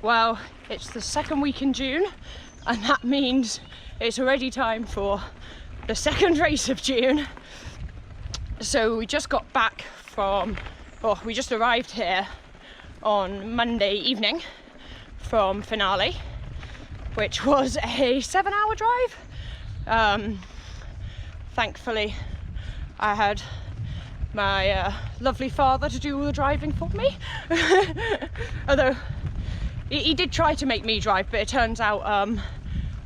Well, it's the second week in June, and that means it's already time for the second race of June. So we just got back from, or we just arrived here on Monday evening from Finale, which was a 7-hour drive. Thankfully, I had my lovely father to do all the driving for me. Although he did try to make me drive, but it turns out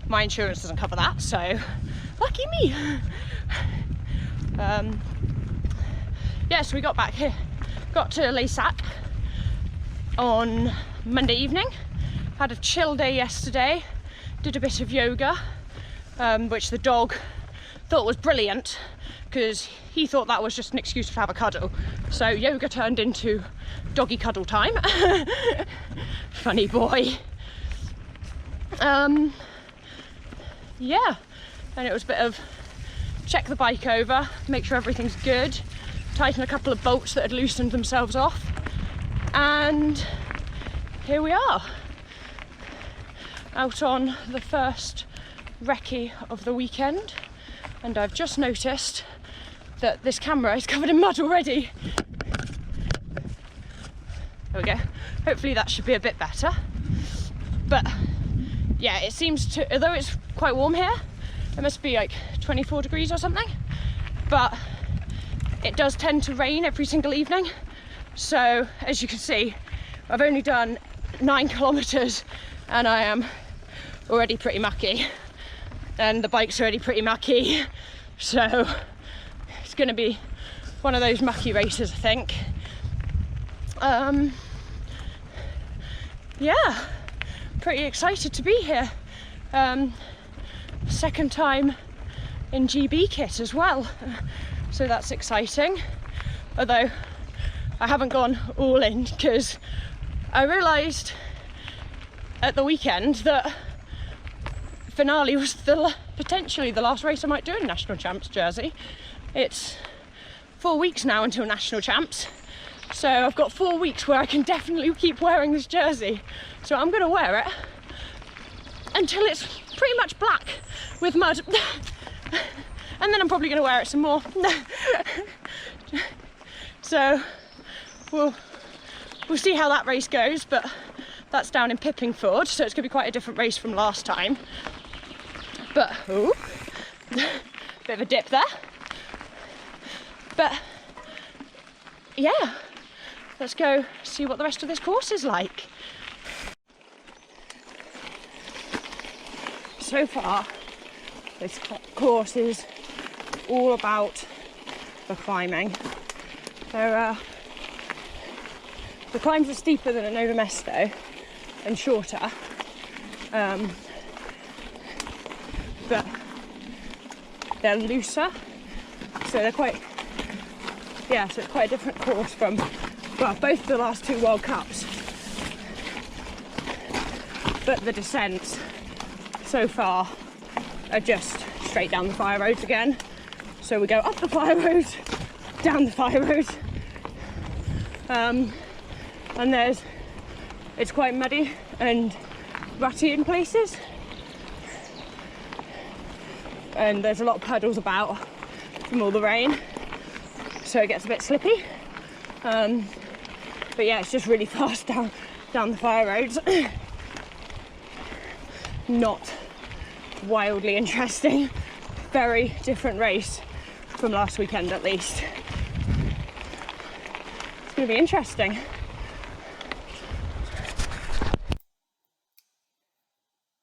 my insurance doesn't cover that, so lucky me. Yeah, so we got back here, got to Laissac on Monday evening, had a chill day yesterday, did a bit of yoga, which the dog thought was brilliant because he thought that was just an excuse to have a cuddle. So yoga turned into doggy cuddle time. Funny boy. Yeah, and it was a bit of check the bike over, make sure everything's good, tighten a couple of bolts that had loosened themselves off, and here we are, out on the first recce of the weekend. And I've just noticed that this camera is covered in mud already. There we go. Hopefully that should be a bit better. But yeah, it seems to, although it's quite warm here, it must be like 24 degrees or something, but it does tend to rain every single evening. So as you can see, I've only done 9 kilometers and I am already pretty mucky. And the bike's already pretty mucky, so it's going to be one of those mucky races, I think. Yeah, pretty excited to be here. Second time in GB kit as well, so that's exciting. Although I haven't gone all in because I realised at the weekend that Finale was potentially the last race I might do in National Champs jersey. It's 4 weeks now until National Champs, so I've got 4 weeks where I can definitely keep wearing this jersey. So I'm going to wear it until it's pretty much black with mud, and then I'm probably going to wear it some more. So we'll see how that race goes, but that's down in Pippingford, so it's going to be quite a different race from last time. But, ooh, bit of a dip there. But, yeah, let's go see what the rest of this course is like. So far, this course is all about the climbing. So, the climbs are steeper than at Nova Mesto and shorter. But they're looser, so they're quite, yeah, so it's quite a different course from, well, both the last 2 World Cups. But the descents so far are just straight down the fire roads again. So we go up the fire road, down the fire road, and it's quite muddy and rutty in places. And there's a lot of puddles about from all the rain, so it gets a bit slippy. But yeah, it's just really fast down the fire roads. Not wildly interesting. Very different race from last weekend, at least. It's going to be interesting.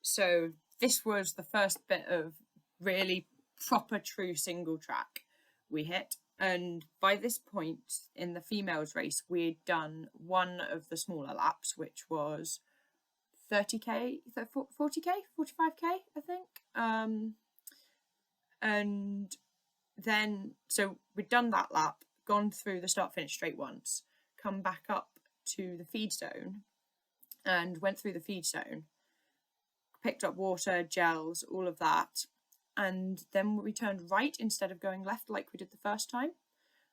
So this was the first bit of really proper true single track we hit, and by this point in the females race we'd done one of the smaller laps, which was 30k, 40k, 45k, I think. And then so we'd done that lap, gone through the start finish straight once, come back up to the feed zone and went through the feed zone, picked up water, gels, all of that. And then we turned right instead of going left like we did the first time.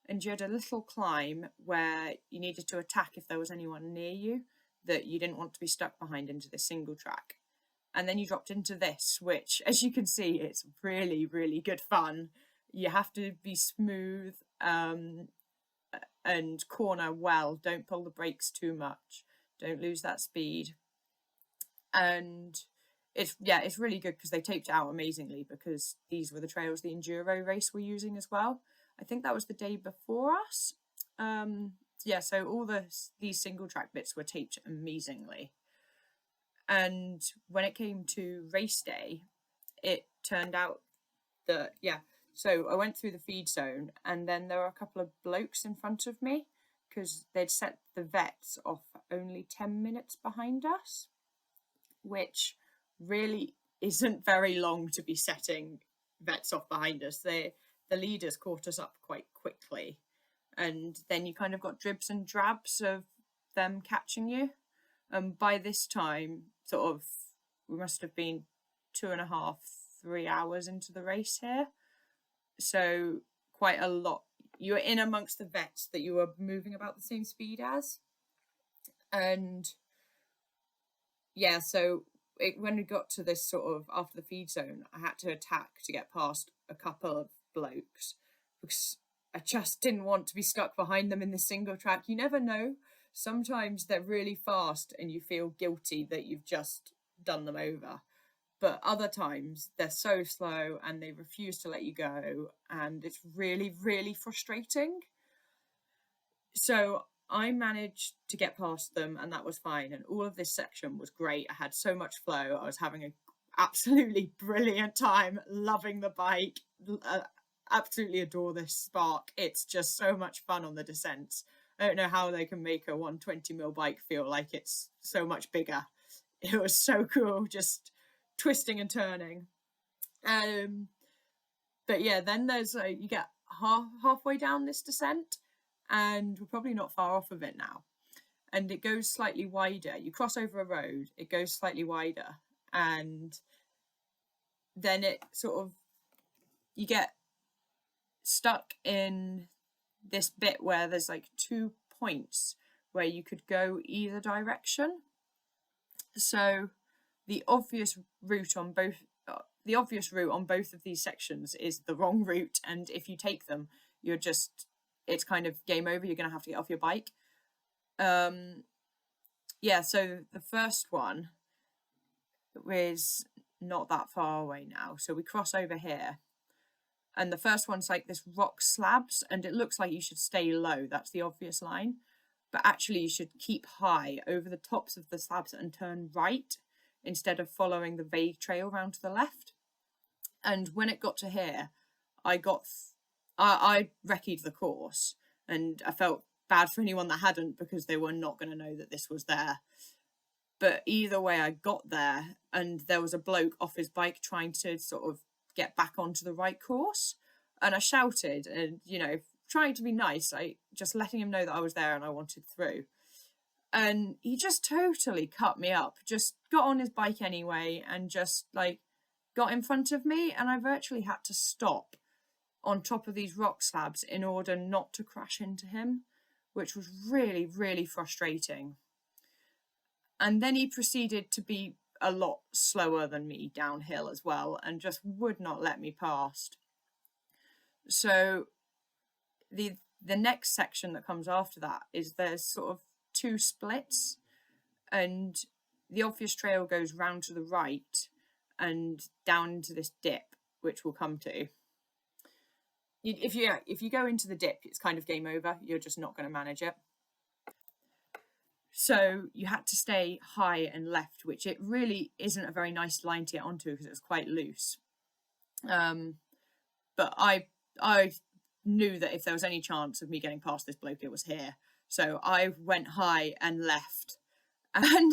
And you had a little climb where you needed to attack if there was anyone near you. that you didn't want to be stuck behind into this single track. And then you dropped into this, which, as you can see, it's really, really good fun. You have to be smooth and corner well. Don't pull the brakes too much. Don't lose that speed. And it's really good because they taped it out amazingly, because these were the trails the enduro race were using as well. I think that was the day before us. So all these single track bits were taped amazingly. And when it came to race day, it turned out that, so I went through the feed zone, and then there were a couple of blokes in front of me because they'd set the vets off only 10 minutes behind us, which really isn't very long to be setting vets off behind us. The leaders caught us up quite quickly, and then you kind of got dribs and drabs of them catching you. And by this time, sort of, we must have been 2.5, 3 hours into the race here. So quite a lot. You were in amongst the vets that you were moving about the same speed as. And so when we got to this sort of after the feed zone, I had to attack to get past a couple of blokes because I just didn't want to be stuck behind them in the single track. You never know. Sometimes they're really fast and you feel guilty that you've just done them over. But other times they're so slow and they refuse to let you go, and it's really, really frustrating. So I managed to get past them, and that was fine. And all of this section was great. I had so much flow. I was having an absolutely brilliant time, loving the bike. Absolutely adore this Spark. It's just so much fun on the descents. I don't know how they can make a 120mm bike feel like it's so much bigger. It was so cool, just twisting and turning. But yeah, then there's you get halfway down this descent, and we're probably not far off of it now, and it goes slightly wider. You cross over a road, it goes slightly wider, and then it sort of, you get stuck in this bit where there's like 2 points where you could go either direction. So the obvious route on both of these sections is the wrong route, and if you take them, it's kind of game over. You're going to have to get off your bike. So the first one is not that far away now, so we cross over here, and the first one's like this rock slabs, and it looks like you should stay low. That's the obvious line, but actually you should keep high over the tops of the slabs and turn right instead of following the vague trail round to the left. And when it got to here, I recce'd the course, and I felt bad for anyone that hadn't, because they were not going to know that this was there. But either way, I got there, and there was a bloke off his bike trying to sort of get back onto the right course, and I shouted, and trying to be nice, I just letting him know that I was there and I wanted through. And he just totally cut me up, just got on his bike anyway, and just like got in front of me, and I virtually had to stop on top of these rock slabs in order not to crash into him, which was really, really frustrating. And then he proceeded to be a lot slower than me downhill as well, and just would not let me past. So the next section that comes after that is there's sort of 2 splits, and the obvious trail goes round to the right and down into this dip, which we'll come to. If you go into the dip, it's kind of game over. You're just not going to manage it. So you had to stay high and left, which it really isn't a very nice line to get onto because it was quite loose. But I knew that if there was any chance of me getting past this bloke, it was here. So I went high and left, and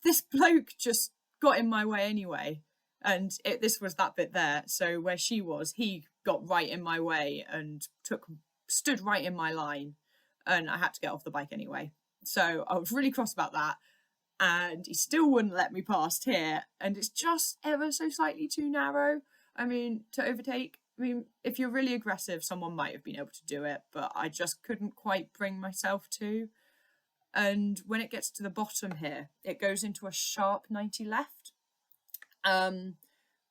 this bloke just got in my way anyway. And this was that bit there. So where she was, he got right in my way and stood right in my line, and I had to get off the bike anyway. So I was really cross about that, and he still wouldn't let me past here, and it's just ever so slightly too narrow. I mean, to overtake, if you're really aggressive, someone might have been able to do it, but I just couldn't quite bring myself to. And when it gets to the bottom here, it goes into a sharp 90 left,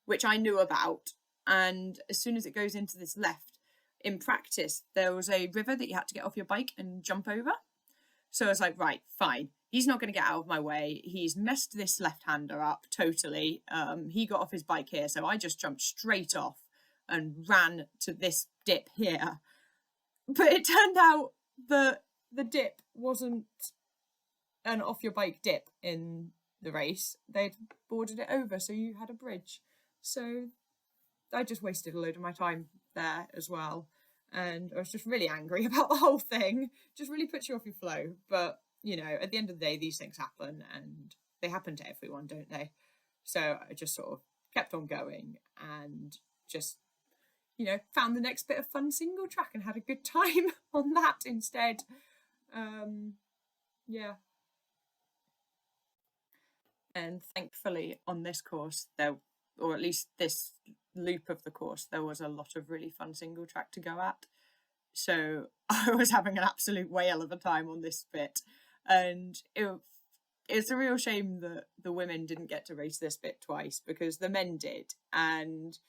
which I knew about. And as soon as it goes into this left, in practice, there was a river that you had to get off your bike and jump over. So I was like, right, fine. He's not going to get out of my way. He's messed this left-hander up totally. He got off his bike here, so I just jumped straight off and ran to this dip here. But it turned out that the dip wasn't an off-your-bike dip in the race. They'd boarded it over, so you had a bridge. So I just wasted a load of my time there as well. And I was just really angry about the whole thing. Just really puts you off your flow. But, you know, at the end of the day, these things happen, and they happen to everyone, don't they? So I just sort of kept on going and just, you know, found the next bit of fun single track and had a good time on that instead. Yeah. And thankfully on this course, there, or at least this loop of the course, there was a lot of really fun single track to go at. So I was having an absolute whale of a time on this bit. And it's a real shame that the women didn't get to race this bit twice, because the men did. And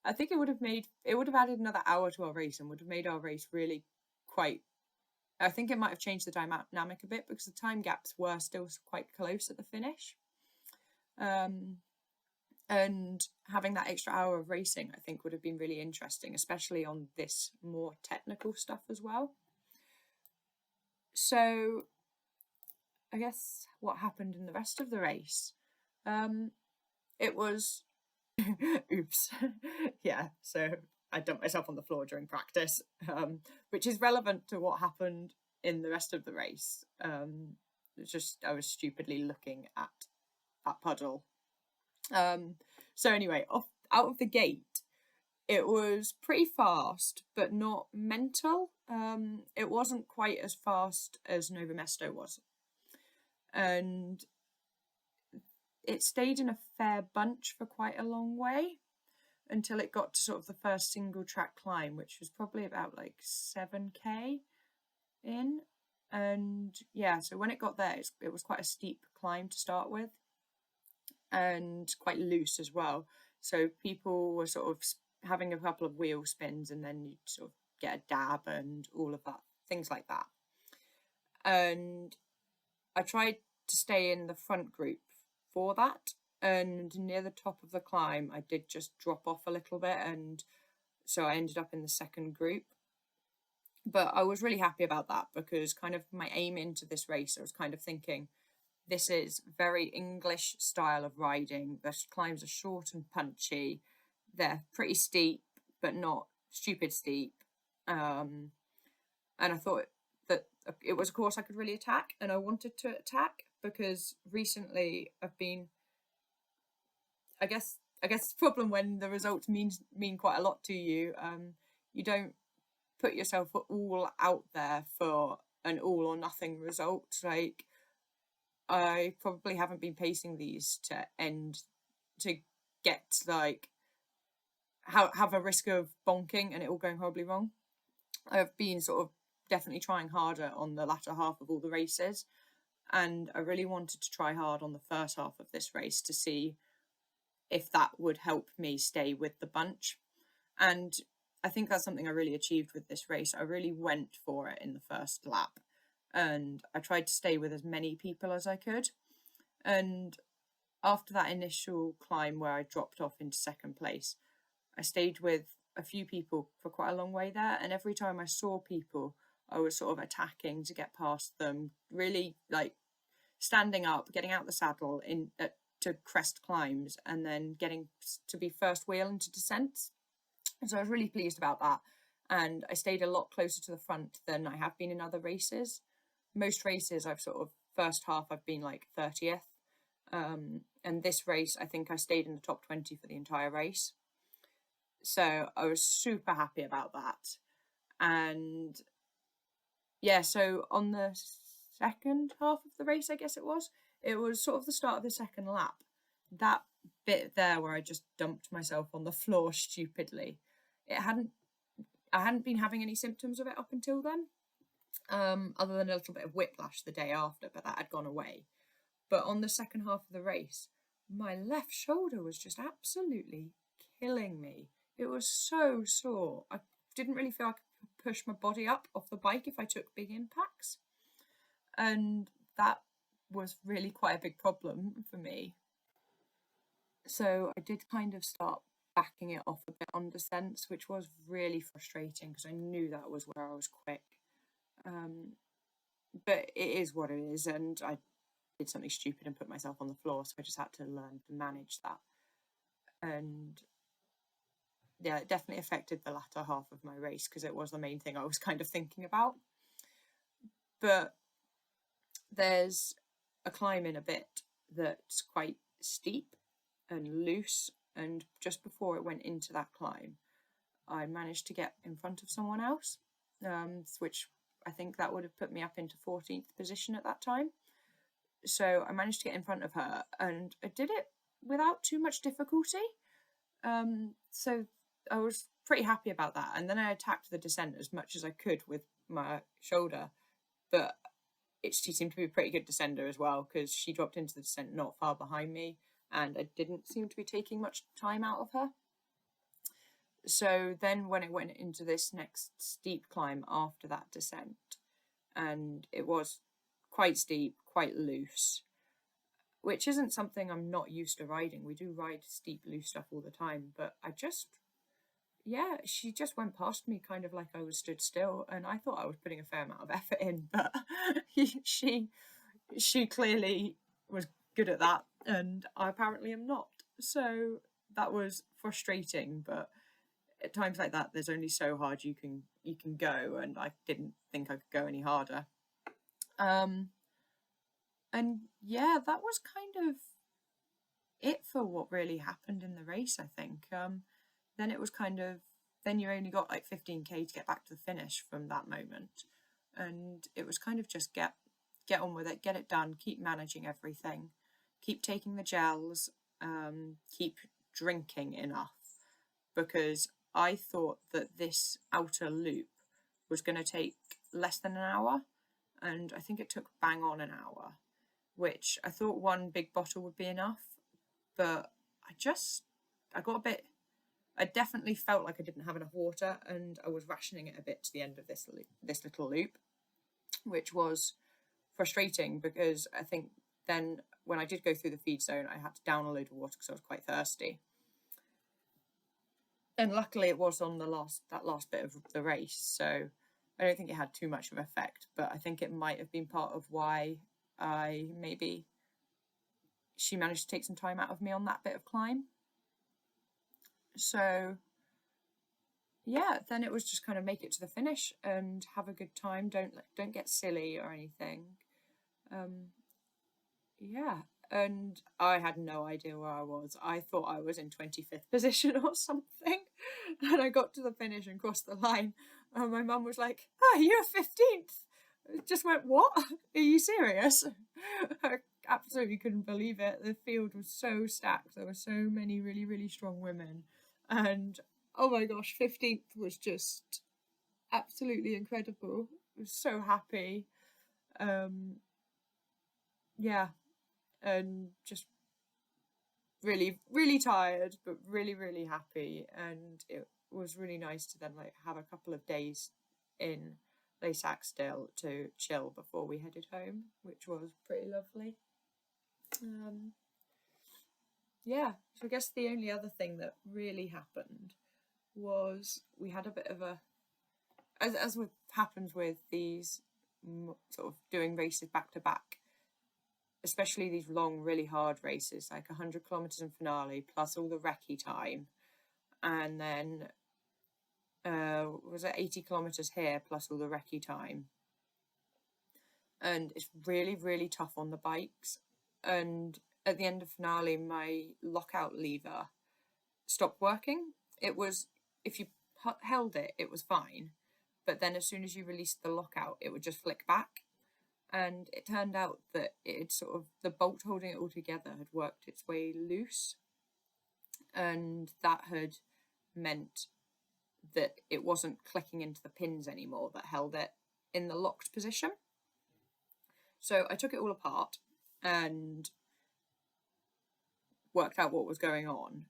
I think it would have added another hour to our race and would have made our race really quite, I think it might have changed the dynamic a bit, because the time gaps were still quite close at the finish. And having that extra hour of racing, I think, would have been really interesting, especially on this more technical stuff as well. So I guess what happened in the rest of the race, it was, oops, yeah, so I dumped myself on the floor during practice, which is relevant to what happened in the rest of the race. It's just, I was stupidly looking at that puddle. So anyway, out of the gate, it was pretty fast, but not mental. It wasn't quite as fast as Nova Mesto was. And it stayed in a fair bunch for quite a long way until it got to sort of the first single track climb, which was probably about like 7k in. And yeah, so when it got there, it was quite a steep climb to start with, and quite loose as well. So people were sort of having a couple of wheel spins, and then you'd sort of get a dab and all of that, things like that. And I tried to stay in the front group for that, and near the top of the climb I did just drop off a little bit, and so I ended up in the second group. But I was really happy about that, because kind of my aim into this race, I was kind of thinking, this is very English style of riding. The climbs are short and punchy. They're pretty steep, but not stupid steep. And I thought that it was a course I could really attack, and I wanted to attack, because recently I've been, I guess the problem when the results mean quite a lot to you, you don't put yourself all out there for an all or nothing result. Like, I probably haven't been pacing these to get like have a risk of bonking and it all going horribly wrong. I've been sort of definitely trying harder on the latter half of all the races, and I really wanted to try hard on the first half of this race to see if that would help me stay with the bunch. And I think that's something I really achieved with this race. I really went for it in the first lap, and I tried to stay with as many people as I could. And after that initial climb where I dropped off into second place, I stayed with a few people for quite a long way there, and every time I saw people, I was sort of attacking to get past them, really like standing up, getting out the saddle to crest climbs, and then getting to be first wheel into descents. So I was really pleased about that, and I stayed a lot closer to the front than I have been in other races. Most races I've sort of first half I've been like 30th, and this race I think I stayed in the top 20 for the entire race. So I was super happy about that. And yeah, so on the second half of the race, I guess it was sort of the start of the second lap, that bit there where I just dumped myself on the floor stupidly. I hadn't been having any symptoms of it up until then, other than a little bit of whiplash the day after, but that had gone away. But on the second half of the race, my left shoulder was just absolutely killing me. It was so sore. I didn't really feel I could push my body up off the bike if I took big impacts. And that was really quite a big problem for me. So I did kind of start backing it off a bit on descents, which was really frustrating because I knew that was where I was quick. But it is what it is, and I did something stupid and put myself on the floor, so I just had to learn to manage that. And yeah, it definitely affected the latter half of my race because it was the main thing I was kind of thinking about. But there's a climb in a bit that's quite steep and loose, and just before it went into that climb, I managed to get in front of someone else, which I think that would have put me up into 14th position at that time. So I managed to get in front of her, and I did it without too much difficulty. So I was pretty happy about that. And then I attacked the descent as much as I could with my shoulder, but she seemed to be a pretty good descender as well, because she dropped into the descent not far behind me, and I didn't seem to be taking much time out of her. So then when it went into this next steep climb after that descent, and it was quite steep, quite loose, which isn't something I'm not used to riding. We do ride steep, loose stuff all the time, but she just went past me kind of like I was stood still, and I thought I was putting a fair amount of effort in, but she clearly was good at that, and I apparently am not. So that was frustrating, but at times like that, there's only so hard you can go, and I didn't think I could go any harder. And yeah, that was kind of it for what really happened in the race, I think. Then it was then you only got like 15k to get back to the finish from that moment, and it was kind of just get on with it, get it done, keep managing everything, keep taking the gels, keep drinking enough, because I thought that this outer loop was going to take less than an hour, and I think it took bang on an hour, which I thought one big bottle would be enough, but I definitely felt like I didn't have enough water, and I was rationing it a bit to the end of this little loop, which was frustrating because I think then when I did go through the feed zone, I had to down a load of water because I was quite thirsty. And luckily it was on that last bit of the race, so I don't think it had too much of an effect, but I think it might have been part of why she managed to take some time out of me on that bit of climb. So yeah, then it was just kind of make it to the finish and have a good time. Don't get silly or anything. Yeah, and I had no idea where I was. I thought I was in 25th position or something, and I got to the finish and crossed the line, and my mum was like, "Oh, you're 15th." I just went, "What? Are you serious?" I absolutely couldn't believe it. The field was so stacked. There were so many really, really strong women, and oh my gosh, 15th was just absolutely incredible. I was so happy. Yeah, and just really, really tired, but really, really happy. And it was really nice to then like have a couple of days in Laissac still to chill before we headed home, which was pretty lovely. Yeah, so I guess the only other thing that really happened was we had a bit of as happens with these sort of doing races back to back, especially these long, really hard races, like 100 kilometers in finale, plus all the recce time, and then was it 80 kilometers here, plus all the recce time. And it's really, really tough on the bikes. And at the end of finale, my lockout lever stopped working. It was, if you held it, it was fine. But then as soon as you released the lockout, it would just flick back. And it turned out that it had sort of, the bolt holding it all together had worked its way loose. And that had meant that it wasn't clicking into the pins anymore that held it. in the locked position. So I took it all apart and worked out what was going on,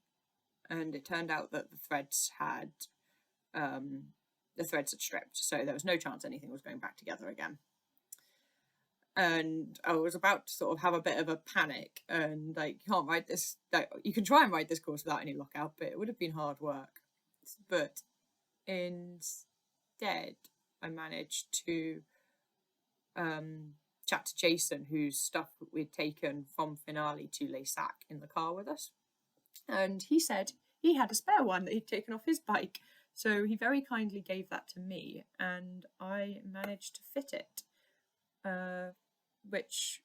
and it turned out that the threads had stripped, so there was no chance anything was going back together again. And I was about to sort of have a bit of a panic, and like, you can't ride this, like, you can try and ride this course without any lockout, but it would have been hard work. But instead I managed to chat to Jason, whose stuff we'd taken from Finale to Laissac in the car with us, and he said he had a spare one that he'd taken off his bike, so he very kindly gave that to me, and I managed to fit it, which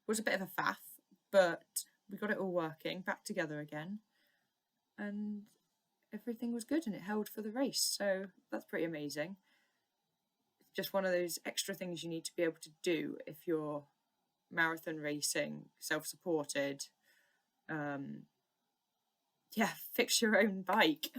was a bit of a faff, but we got it all working back together again, and everything was good, and it held for the race, so that's pretty amazing. It's just one of those extra things you need to be able to do if you're marathon racing, self-supported. Fix your own bike.